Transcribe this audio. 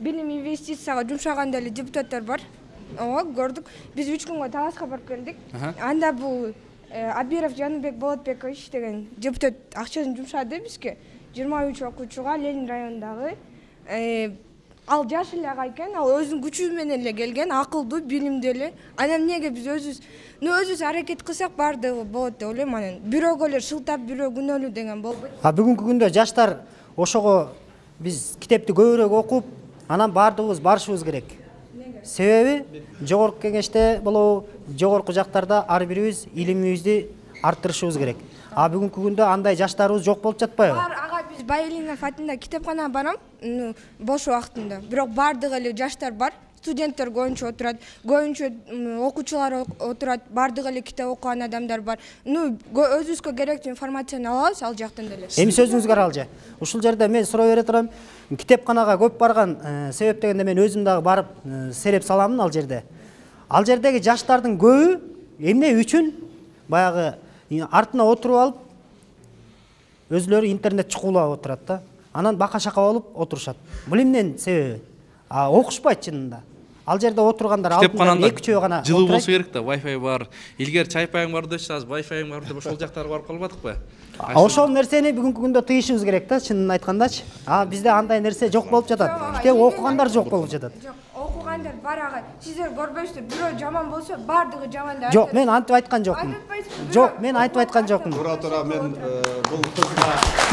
Билим инвестицияга жумшаган деле депутаттар бар. Ооба, көрдүк. Биз 3 күнгө Таласка барып келдик. Анда бул Абиров Жаныбек Болотбекович деген депутат акчасын жумшады бизге. 23 окуучуга Ленин районундагы. Ал жаш эле ага экен, ал өзүнүн күчү менен эле келген, акылдуу, билимдүү эле. Анан эмнеге биз өзүбүз аракет кылсак бардыгы болот деп ойлойм. Анан бирөөгө эле шылтап, бирөө күнөөлүү деген болбойт. Бүгүнкү күндө жаштар ошого биз китепти көбүрөөк окуп, анан бардыгыбыз барышыбыз керек. Себеби жогорку кеңеште болобу, жогорку жактарда ар бирибиз илимибизди арттырышыбыз керек. Бүгүнкү күндө андай жаштарыбыз жок болуп жатпайбы? Ага биз Байилинов атында китепканага барам, бош убактында. Бирок бардыгы эле жаштар бар. Студенттер көбүнчө отурат, көбүнчө окуучулар отурат, бардыгы эле китеп окуган адамдар бар. Өзүбүзгө керектүү информацияны алабыз ал жактан деле. Эми сөзүңүзгө аралжа. Ушул жерде мен суроо бере турам. Китепканага көп барган себеп дегенде мен өзүм дагы барып сереп саламын ал жерде. Ал жердеги жаштардын көбү эмне үчүн баягы артына отуруп алып өзлөрү интернет чукулап отурат да. Анан бака-шака болуп отурушат. Бул эмненин себеби? Окушпайт чынында. Ал жерде отургандар алтында 2-3 гана жылуу болсо керек да, Wi-Fi бар. Илгери чайпайың бар дешсе, азыр Wi-Fi бар деп ошол жактарга барып калбадыкпы? Ошол нерсени бүгүнкү күндө тыйышыбыз керек да, чынын айткандачы. Бизде андай нерсе жок болуп жатат. Китеп окугандар жок болуп жатат. Жок, окугандар бар ага. Сиздер көрбөйсүздөр, бирөө жаман болсо бардыгы жаман да. Жок, мен антип айткан жокмун. Жок, мен айтып айткан жокмун. Тура мен бул кызга